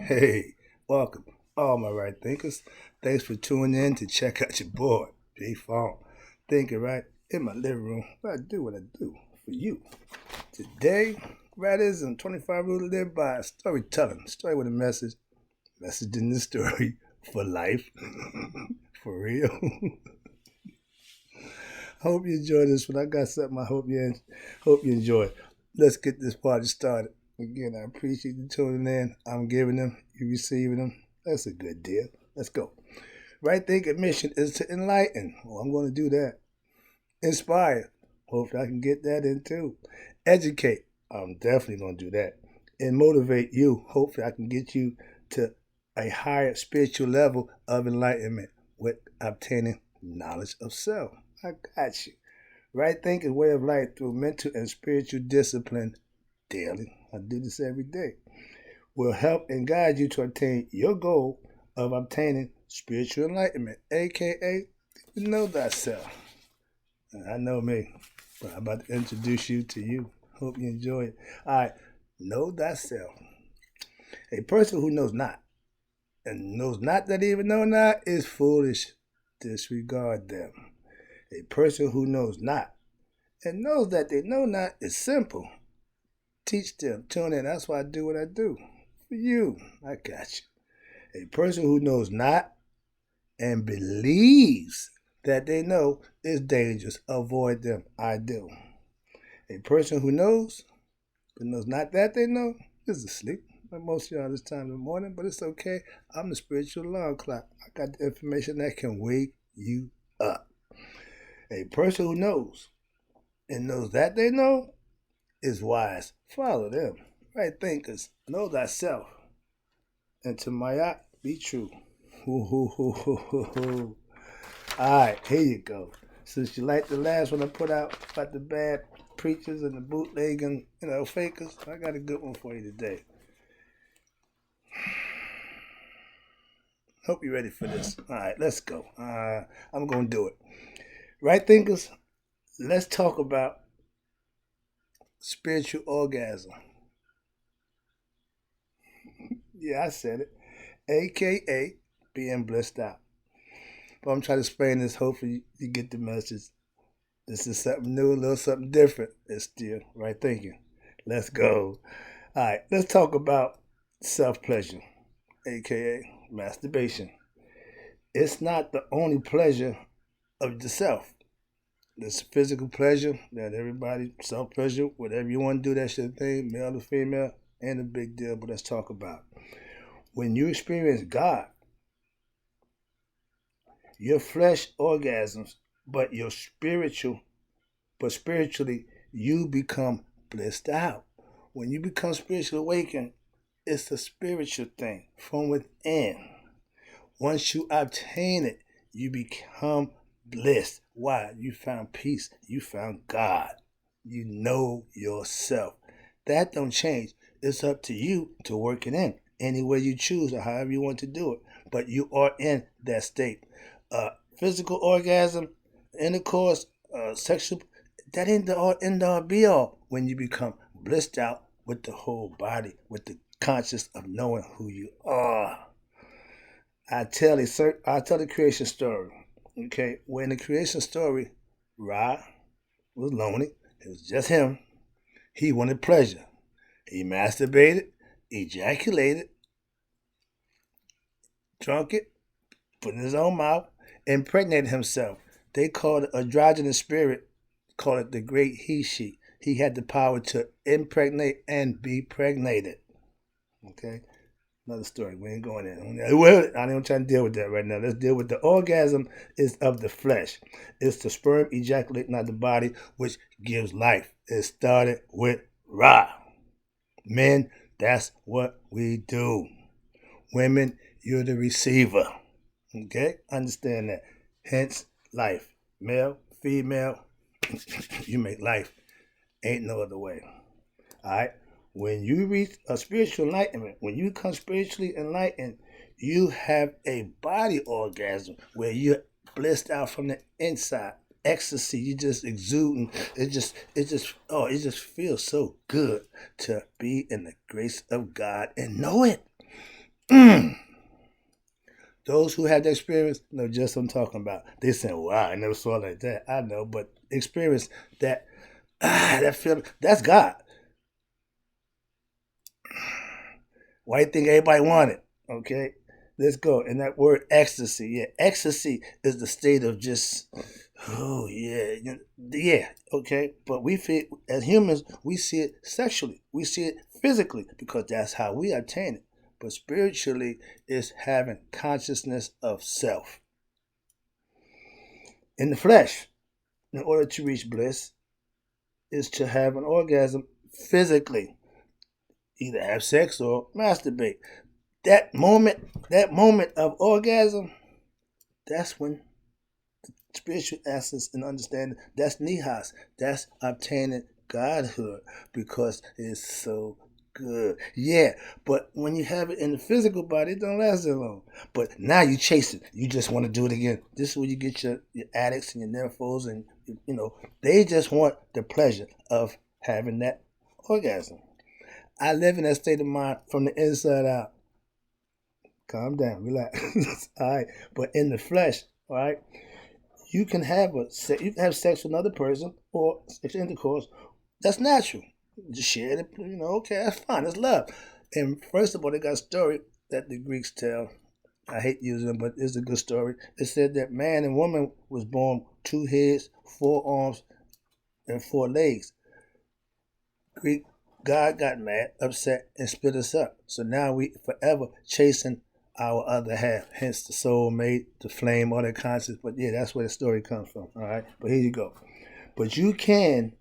Hey, welcome, all my right thinkers. Thanks for tuning in to check out your boy, P Funk. Thinking right in my living room. I do what I do for you. Today, Radism 25 Rule to Live By, storytelling. Story with a message. Message in the story for life. For real. Hope you enjoy this one. I got something I hope you enjoy. Let's get this party started. Again, I appreciate you tuning in. I'm giving them, you receiving them. That's a good deal. Let's go. Right thinking mission is to enlighten. Well, I'm going to do that. Inspire. Hopefully I can get that in too. Educate. I'm definitely going to do that. And motivate you. Hopefully I can get you to a higher spiritual level of enlightenment with obtaining knowledge of self. I got you. Right thinking way of life through mental and spiritual discipline daily. I do this every day. Will help and guide you to attain your goal of obtaining spiritual enlightenment, aka know thyself. I know me, but I'm about to introduce you to you. Hope you enjoy it. All right, know thyself. A person who knows not and knows not that even know not is foolish. Disregard them. A person who knows not and knows that they know not is simple. Teach them. Tune in. That's why I do what I do. For you. I got you. A person who knows not and believes that they know is dangerous. Avoid them. I do. A person who knows but knows not that they know is asleep. Like most of y'all this time in the morning, but it's okay. I'm the spiritual alarm clock. I got the information that can wake you up. A person who knows and knows that they know is wise. Follow them. Right thinkers. Know thyself. And to Mayat, be true. Alright, here you go. Since you like the last one I put out about the bad preachers and the bootlegging, fakers, I got a good one for you today. Hope you're ready for this. Alright, let's go. I'm going to do it. Right thinkers, let's talk about spiritual orgasm. Yeah, I said it. AKA being blissed out. But I'm trying to explain this. Hopefully you get the message. This is something new, a little something different. It's still right thinking. Let's go. All right, let's talk about self-pleasure, AKA masturbation. It's not the only pleasure of the self. There's physical pleasure that everybody, self-pleasure, whatever you want to do, that's your thing, male or female, ain't a big deal, but let's talk about it. When you experience God, your flesh orgasms, but spiritually, you become blissed out. When you become spiritually awakened, it's a spiritual thing from within. Once you obtain it, you become blissed. Why? You found peace. You found God. You know yourself. That don't change. It's up to you to work it in any way you choose or however you want to do it. But you are in that state. Physical orgasm, intercourse, sexual, that ain't the end all be all when you become blissed out with the whole body, with the conscious of knowing who you are. I tell the creation story. Okay, when the creation story, Ra was lonely. It was just him. He wanted pleasure. He masturbated, ejaculated, drunk it, put it in his own mouth, impregnated himself. They called it androgynous spirit, call it the great he-she. He had the power to impregnate and be pregnated. Okay? Another story. We ain't going in. Well, I ain't trying to deal with that right now. Let's deal with the orgasm is of the flesh. It's the sperm ejaculating out the body, which gives life. It started with Ra. Men, that's what we do. Women, you're the receiver. Okay? Understand that. Hence, life. Male, female, you make life. Ain't no other way. Alright? When you reach a spiritual enlightenment, when you become spiritually enlightened, you have a body orgasm where you're blissed out from the inside. Ecstasy, you just exuding. It just feels so good to be in the grace of God and know it. Those who have the experience know just what I'm talking about. They say, "Wow, I never saw it like that." I know, but experience that that feeling. That's God. Why do you think everybody want it? Okay, let's go. And that word ecstasy, yeah, ecstasy is the state of just, oh yeah, yeah, okay. But we feel as humans, we see it sexually, we see it physically because that's how we obtain it. But spiritually, it's having consciousness of self in the flesh. In order to reach bliss, is to have an orgasm physically, either have sex or masturbate. That moment of orgasm, that's when spiritual essence and understanding, that's nihas. That's obtaining godhood because it's so good. Yeah, but when you have it in the physical body, it don't last that long. But now you chase it. You just want to do it again. This is where you get your addicts and your nymphos and, they just want the pleasure of having that orgasm. I live in that state of mind from the inside out. Calm down, relax. All right, but in the flesh, all right, you can have sex with another person or sexual intercourse. That's natural. Just share it. Okay, that's fine. It's love. And first of all, they got a story that the Greeks tell. I hate using it, but it's a good story. It said that man and woman was born 2 heads, 4 arms, and 4 legs. Greek God got mad, upset, and split us up. So now we forever chasing our other half. Hence the soulmate, the flame, all that concepts. But yeah, that's where the story comes from. All right. But here you go. But you can,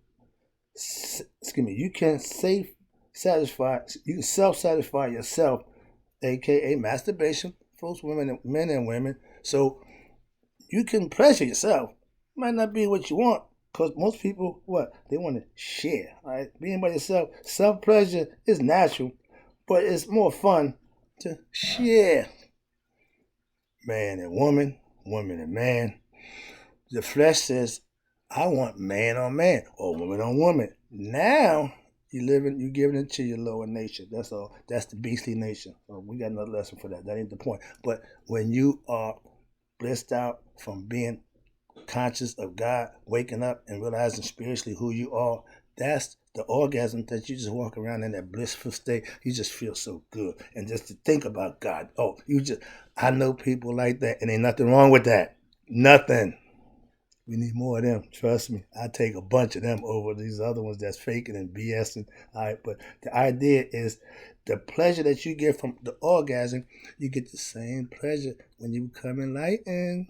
you can self-satisfy yourself, aka masturbation, folks, men and women. So you can pleasure yourself. Might not be what you want. Because most people, they want to share. All right? Being by yourself, self-pleasure is natural, but it's more fun to share. Man and woman, woman and man. The flesh says, I want man on man or woman on woman. Now, you're giving it to your lower nature. That's all. That's the beastly nature. We got another lesson for that. That ain't the point. But when you are blissed out from being conscious of God, waking up and realizing spiritually who you are, that's the orgasm that you just walk around in that blissful state. You just feel so good. And just to think about God, I know people like that, and ain't nothing wrong with that. Nothing. We need more of them. Trust me. I take a bunch of them over these other ones that's faking and BSing. All right, but the idea is the pleasure that you get from the orgasm, you get the same pleasure when you become enlightened.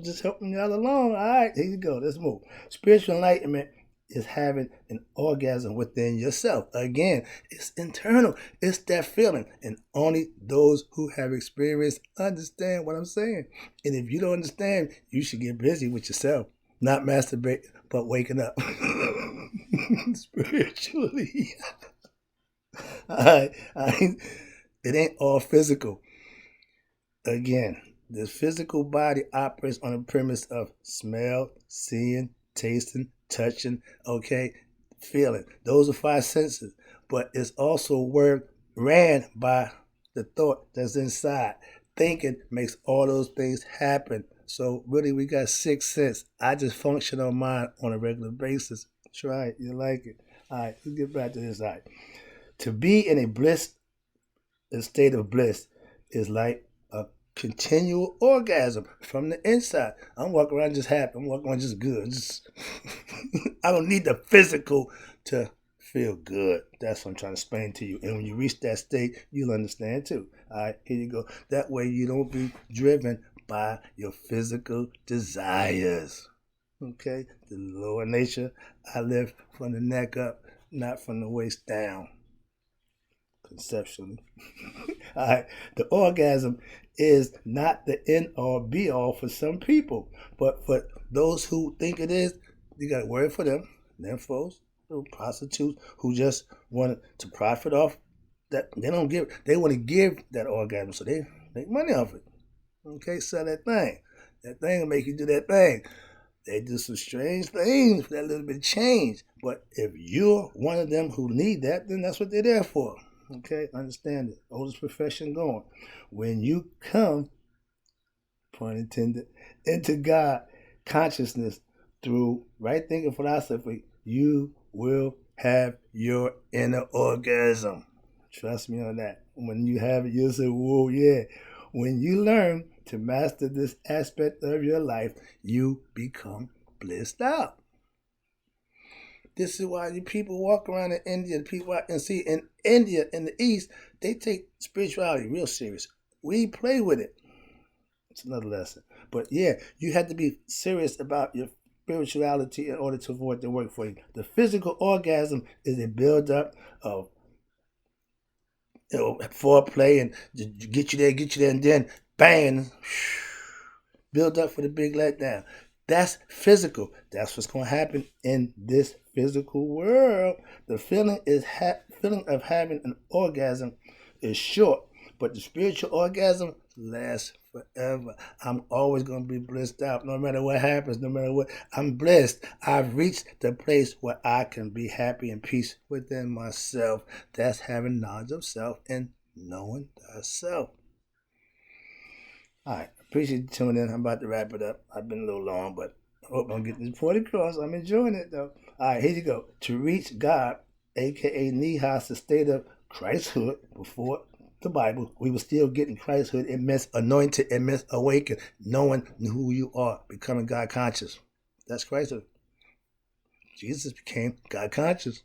Just helping y'all along. All right, here you go. Let's move. Spiritual enlightenment is having an orgasm within yourself. Again, it's internal. It's that feeling. And only those who have experience understand what I'm saying. And if you don't understand, you should get busy with yourself. Not masturbate, but waking up. Spiritually. All right. It ain't all physical. Again, the physical body operates on the premise of smell, seeing, tasting, touching, okay, feeling. Those are 5 senses. But it's also ran by the thought that's inside. Thinking makes all those things happen. So really we got 6 senses. I just function on mine on a regular basis. Try it. You like it. All right, let's get back to this. All right. To be in a state of bliss is like a continual orgasm from the inside. I'm walking around just happy. I'm walking around just good. I don't need the physical to feel good. That's what I'm trying to explain to you. And when you reach that state, you'll understand too. All right, here you go. That way you don't be driven by your physical desires. Okay? The lower nature, I live from the neck up, not from the waist down. Conceptually. All right. The orgasm is not the end all be all for some people, but for those who think it is, you got a word for them. Nymphos, prostitutes who just want to profit off that. They don't give. They want to give that orgasm, so they make money off it. Okay, sell that thing. That thing will make you do that thing. They do some strange things for that little bit of change. But if you're one of them who need that, then that's what they're there for. Okay, understand it. Oldest profession going. When you come, pun intended, into God consciousness through right thinking philosophy, you will have your inner orgasm. Trust me on that. When you have it, you'll say, whoa, yeah. When you learn to master this aspect of your life, you become blissed out. This is why you people walk around in India, the people out and see in India, in the East, they take spirituality real serious. We play with it. It's another lesson. But yeah, you have to be serious about your spirituality in order to avoid the work for you. The physical orgasm is a build-up of foreplay and get you there, and then bang, build up for the big letdown. That's physical. That's what's going to happen in this physical world. The feeling of having an orgasm is short, but the spiritual orgasm lasts forever. I'm always going to be blissed out, no matter what happens, no matter what. I'm blessed. I've reached the place where I can be happy and peace within myself. That's having knowledge of self and knowing thyself. All right, appreciate you tuning in. I'm about to wrap it up. I've been a little long, but I hope I'm getting this point across. I'm enjoying it, though. All right, here you go. To reach God, a.k.a. Nihas, the state of Christhood before the Bible, we were still getting Christhood. It means anointed. It means awakened, knowing who you are, becoming God conscious. That's Christhood. Jesus became God conscious.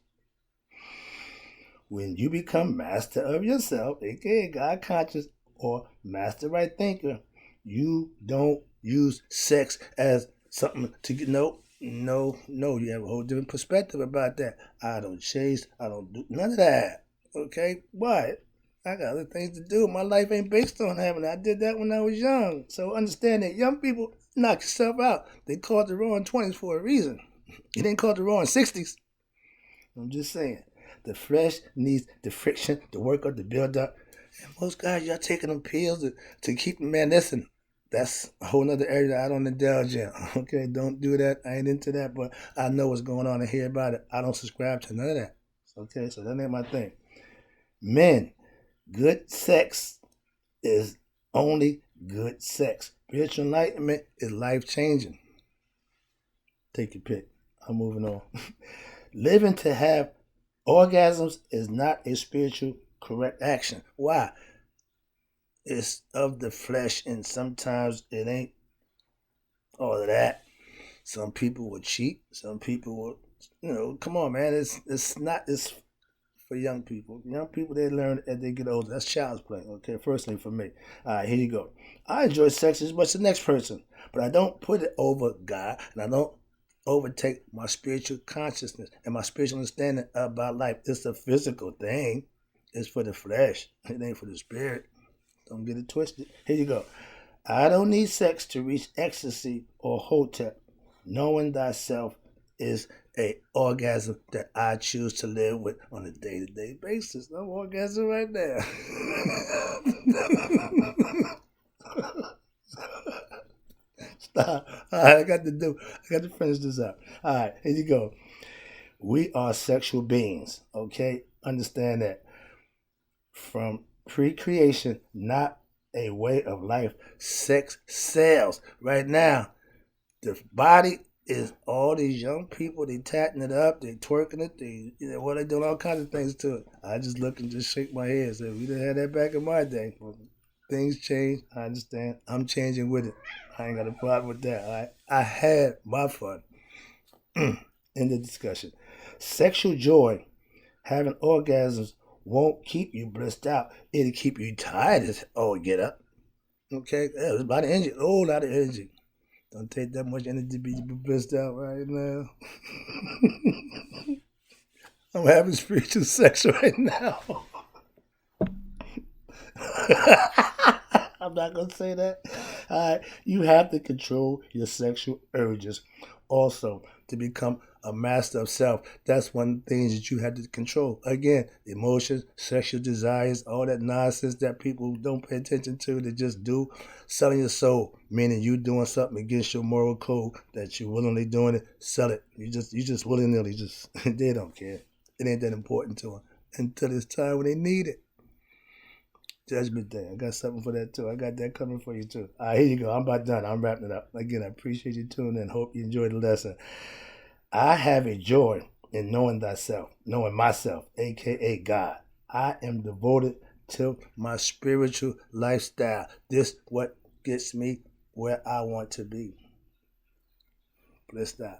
When you become master of yourself, aka God conscious or master right thinker, you don't use sex as something to get no. You have a whole different perspective about that. I don't chase, I don't do none of that. Okay? Why? I got other things to do. My life ain't based on having it. I did that when I was young. So understand that young people knock yourself out. They call it the roaring 20s for a reason. You didn't call it the roaring 60s. I'm just saying. The flesh needs the friction, the workout, the build up. And most guys, y'all taking them pills to keep them, man. Listen, that's a whole nother area that I don't indulge in. Okay, don't do that. I ain't into that, but I know what's going on and hear about it. I don't subscribe to none of that. Okay, so that ain't my thing. Men, good sex is only good sex. Spiritual enlightenment is life changing. Take your pick. I'm moving on. Living to have orgasms is not a spiritual correct action. Why? It's of the flesh, and sometimes it ain't all of that. Some people will cheat. Some people will, come on, man. It's for young people. Young people, they learn as they get older. That's child's play. Okay, first thing for me. All right, here you go. I enjoy sex as much as the next person, but I don't put it over God, and I don't overtake my spiritual consciousness and my spiritual understanding about life. It's a physical thing. It's for the flesh. It ain't for the spirit. Don't get it twisted. Here you go. I don't need sex to reach ecstasy or hotep. Knowing thyself is a orgasm that I choose to live with on a day-to-day basis. I'm orgasm right now. Stop. All right, I got to finish this up. All right, here you go. We are sexual beings, okay? Understand that. From pre-creation, not a way of life. Sex sells. Right now, the body is all these young people, they tatting it up, they twerking it, they doing all kinds of things to it. I just look and just shake my head. So we didn't have that back in my day. Things change. I understand. I'm changing with it. I ain't got a problem with that. All right? I had my fun. In the discussion. Sexual joy, having orgasms won't keep you blissed out. It'll keep you tired as get up. Okay? Yeah, it's about energy. A whole lot of energy. Don't take that much energy to be blissed out right now. I'm having spiritual sex right now. I'm not going to say that. All right. You have to control your sexual urges. Also, to become a master of self, that's one of the things that you have to control. Again, emotions, sexual desires, all that nonsense that people don't pay attention to, they just do. Selling your soul, meaning you doing something against your moral code that you're willingly doing it, sell it. You just willy-nilly, they don't care. It ain't that important to them. until it's time when they need it. Judgment Day. I got something for that too. I got that coming for you too. All right, here you go. I'm about done. I'm wrapping it up. Again, I appreciate you tuning in. Hope you enjoyed the lesson. I have a joy in knowing thyself, knowing myself, aka God. I am devoted to my spiritual lifestyle. This what gets me where I want to be. Blissed out.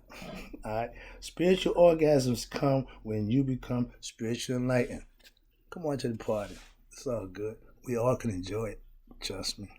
All right. Spiritual orgasms come when you become spiritually enlightened. Come on to the party. It's all good. We all can enjoy it. Trust me.